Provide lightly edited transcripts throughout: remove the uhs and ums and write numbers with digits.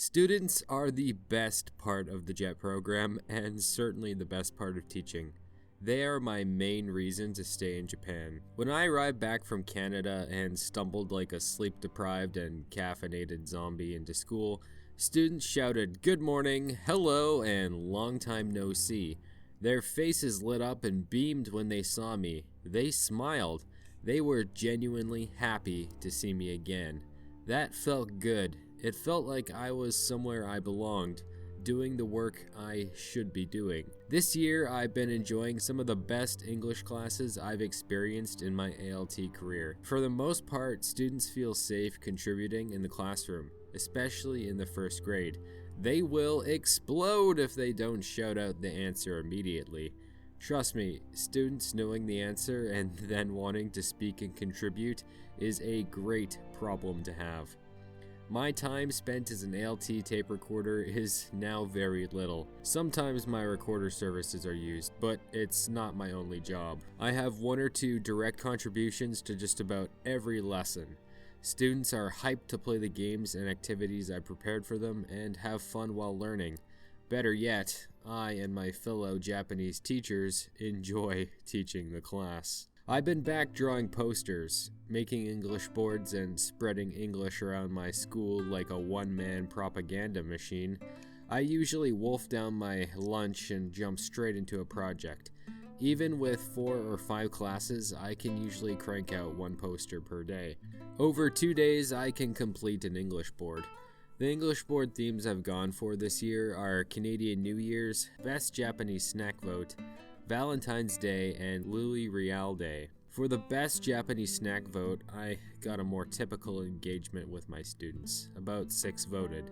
Students are the best part of the JET program and certainly the best part of teaching. They are my main reason to stay in Japan. When I arrived back from Canada and stumbled like a sleep-deprived and caffeinated zombie into school, students shouted good morning, hello, and long time no see. Their faces lit up and beamed when they saw me. They smiled. They were genuinely happy to see me again. That felt good. It felt like I was somewhere I belonged, doing the work I should be doing. This year, I've been enjoying some of the best English classes I've experienced in my ALT career. For the most part, students feel safe contributing in the classroom, especially in the first grade. They will explode if they don't shout out the answer immediately. Trust me, students knowing the answer and then wanting to speak and contribute is a great problem to have. My time spent as an ALT tape recorder is now very little. Sometimes my recorder services are used, but it's not my only job. I have one or two direct contributions to just about every lesson. Students are hyped to play the games and activities I prepared for them and have fun while learning. Better yet, I and my fellow Japanese teachers enjoy teaching the class. I've been back drawing posters, making English boards, and spreading English around my school like a one-man propaganda machine. I usually wolf down my lunch and jump straight into a project. Even with 4 or 5 classes, I can usually crank out one poster per day. Over 2 days, I can complete an English board. The English board themes I've gone for this year are Canadian New Year's, Best Japanese Snack Vote, Valentine's Day, and Louis Regale Day. For the best Japanese snack vote, I got a more typical engagement with my students. About 6 voted.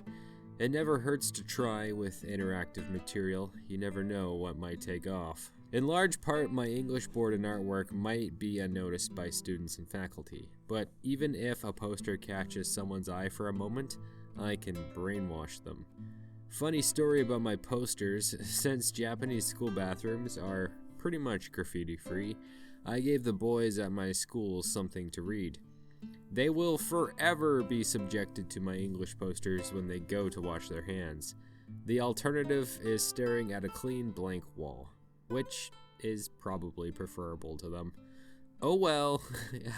It never hurts to try with interactive material. You never know what might take off. In large part, my English board and artwork might be unnoticed by students and faculty. But even if a poster catches someone's eye for a moment, I can brainwash them. Funny story about my posters, since Japanese school bathrooms are pretty much graffiti free, I gave the boys at my school something to read. They will forever be subjected to my English posters when they go to wash their hands. The alternative is staring at a clean blank wall, which is probably preferable to them. Oh well,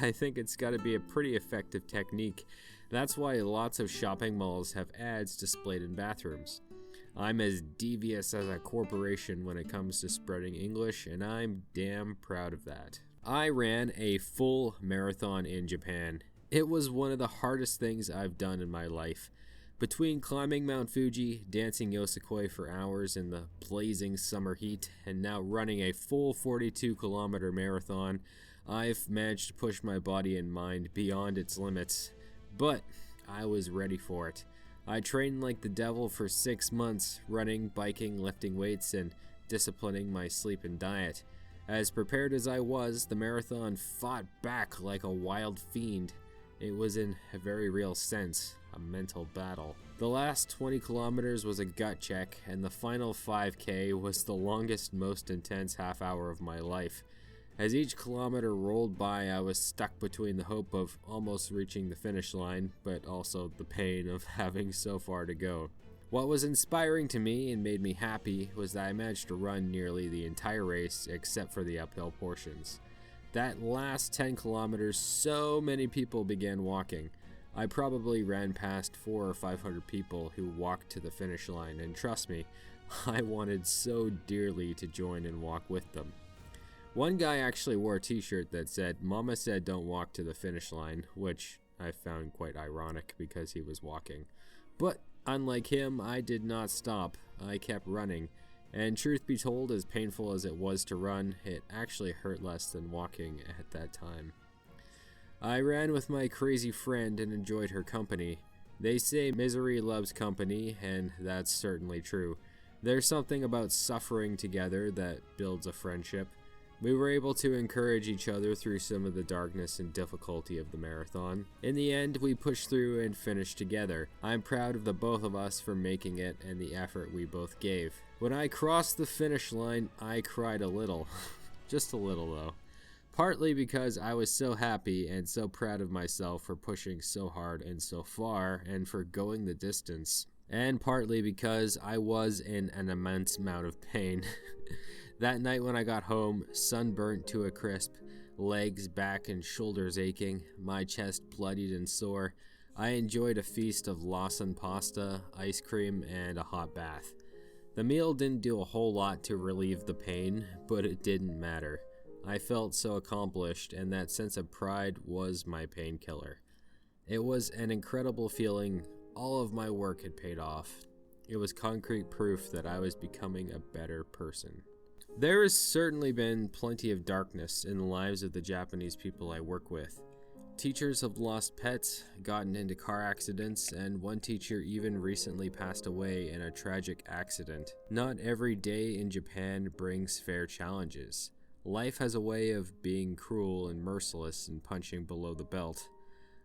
I think it's gotta be a pretty effective technique. That's why lots of shopping malls have ads displayed in bathrooms. I'm as devious as a corporation when it comes to spreading English, and I'm damn proud of that. I ran a full marathon in Japan. It was one of the hardest things I've done in my life. Between climbing Mount Fuji, dancing Yosakoi for hours in the blazing summer heat, and now running a full 42-kilometer marathon, I've managed to push my body and mind beyond its limits. But I was ready for it. I trained like the devil for 6 months, running, biking, lifting weights, and disciplining my sleep and diet. As prepared as I was, the marathon fought back like a wild fiend. It was in a very real sense a mental battle. The last 20 kilometers was a gut check, and the final 5K was the longest, most intense half hour of my life. As each kilometer rolled by, I was stuck between the hope of almost reaching the finish line, but also the pain of having so far to go. What was inspiring to me and made me happy was that I managed to run nearly the entire race except for the uphill portions. That last 10 kilometers, so many people began walking. I probably ran past 400 or 500 people who walked to the finish line, and trust me, I wanted so dearly to join and walk with them. One guy actually wore a t-shirt that said, "Mama said don't walk to the finish line," which I found quite ironic because he was walking. But unlike him, I did not stop. I kept running. And truth be told, as painful as it was to run, it actually hurt less than walking at that time. I ran with my crazy friend and enjoyed her company. They say misery loves company, and that's certainly true. There's something about suffering together that builds a friendship. We were able to encourage each other through some of the darkness and difficulty of the marathon. In the end, we pushed through and finished together. I'm proud of the both of us for making it and the effort we both gave. When I crossed the finish line, I cried a little. Just a little though. Partly because I was so happy and so proud of myself for pushing so hard and so far and for going the distance. and partly because I was in an immense amount of pain. That night when I got home, sunburnt to a crisp, legs, back, and shoulders aching, my chest bloodied and sore, I enjoyed a feast of Lawson pasta, ice cream, and a hot bath. The meal didn't do a whole lot to relieve the pain, but it didn't matter. I felt so accomplished, and that sense of pride was my painkiller. It was an incredible feeling. All of my work had paid off. It was concrete proof that I was becoming a better person. There has certainly been plenty of darkness in the lives of the Japanese people I work with. Teachers have lost pets, gotten into car accidents, and one teacher even recently passed away in a tragic accident. Not every day in Japan brings fair challenges. Life has a way of being cruel and merciless and punching below the belt.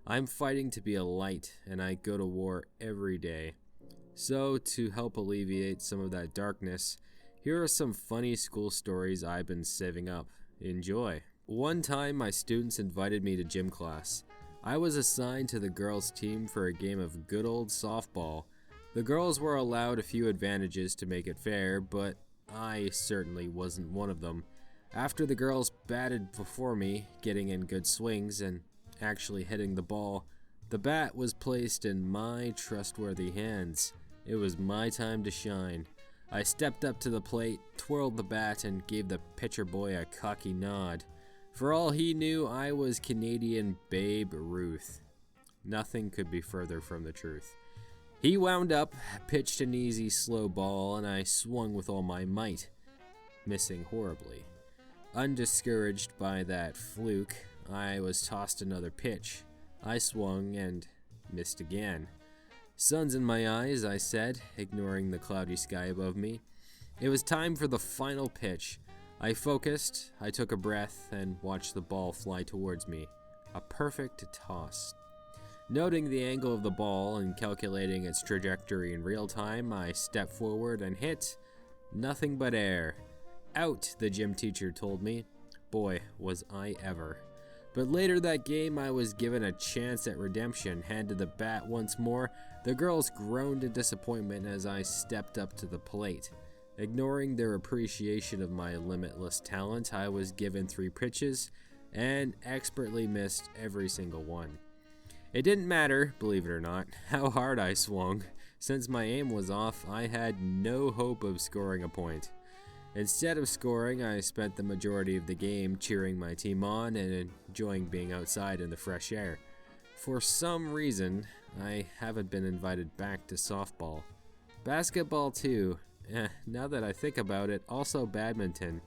I'm fighting to be a light, and I go to war every day. So, to help alleviate some of that darkness, here are some funny school stories I've been saving up. Enjoy. One time, my students invited me to gym class. I was assigned to the girls' team for a game of good old softball. The girls were allowed a few advantages to make it fair, but I certainly wasn't one of them. After the girls batted before me, getting in good swings and actually hitting the ball, the bat was placed in my trustworthy hands. It was my time to shine. I stepped up to the plate, twirled the bat, and gave the pitcher boy a cocky nod. For all he knew, I was Canadian Babe Ruth. Nothing could be further from the truth. He wound up, pitched an easy, slow ball, and I swung with all my might, missing horribly. Undiscouraged by that fluke, I was tossed another pitch. I swung and missed again. "Sun's in my eyes," I said, ignoring the cloudy sky above me. It was time for the final pitch. I focused, I took a breath, and watched the ball fly towards me. A perfect toss. Noting the angle of the ball and calculating its trajectory in real time, I stepped forward and hit. Nothing but air. "Out," the gym teacher told me. Boy, was I ever. But later that game, I was given a chance at redemption, handed the bat once more. The girls groaned in disappointment as I stepped up to the plate. Ignoring their appreciation of my limitless talent, I was given 3 pitches and expertly missed every single one. It didn't matter, believe it or not, how hard I swung. Since my aim was off, I had no hope of scoring a point. Instead of scoring, I spent the majority of the game cheering my team on and enjoying being outside in the fresh air. For some reason, I haven't been invited back to softball. Basketball too. Now that I think about it, also badminton.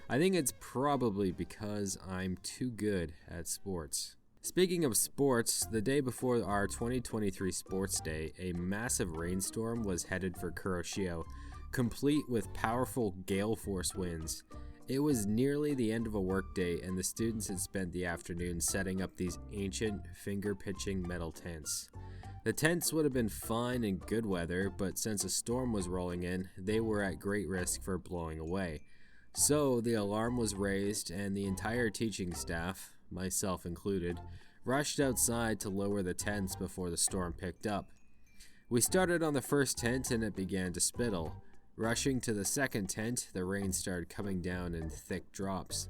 I think it's probably because I'm too good at sports. Speaking of sports, the day before our 2023 Sports Day, a massive rainstorm was headed for Kuroshio, complete with powerful gale force winds. It was nearly the end of a workday, and the students had spent the afternoon setting up these ancient, finger-pitching metal tents. The tents would have been fine in good weather, but since a storm was rolling in, they were at great risk for blowing away. So the alarm was raised, and the entire teaching staff, myself included, rushed outside to lower the tents before the storm picked up. We started on the first tent, and it began to spittle. Rushing to the second tent, the rain started coming down in thick drops.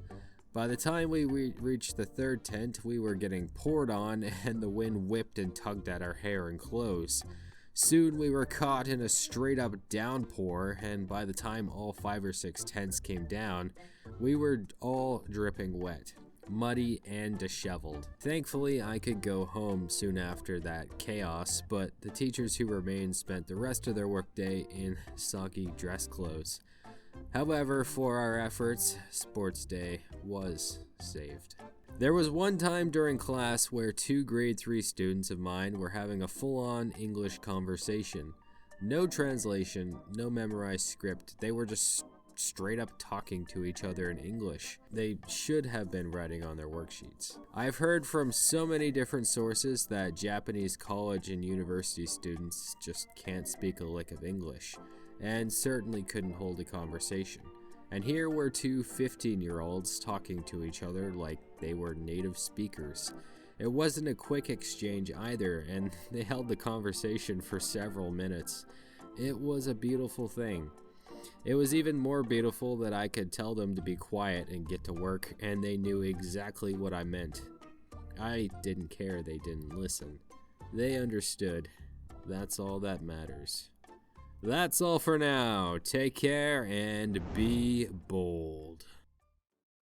By the time we reached the third tent, we were getting poured on, and the wind whipped and tugged at our hair and clothes. Soon we were caught in a straight-up downpour, and by the time all 5 or 6 tents came down, we were all dripping wet, muddy and disheveled. Thankfully, I could go home soon after that chaos, but the teachers who remained spent the rest of their workday in soggy dress clothes. However, for our efforts, Sports Day was saved. There was one time during class where 2 grade 3 students of mine were having a full-on English conversation. No translation, no memorized script. They were just straight up talking to each other in English. They should have been writing on their worksheets. I've heard from so many different sources that Japanese college and university students just can't speak a lick of English, and certainly couldn't hold a conversation. And here were 2 15-year-olds talking to each other like they were native speakers. It wasn't a quick exchange either, and they held the conversation for several minutes. It was a beautiful thing. It was even more beautiful that I could tell them to be quiet and get to work, and they knew exactly what I meant. I didn't care they didn't listen. They understood. That's all that matters. That's all for now. Take care and be bold.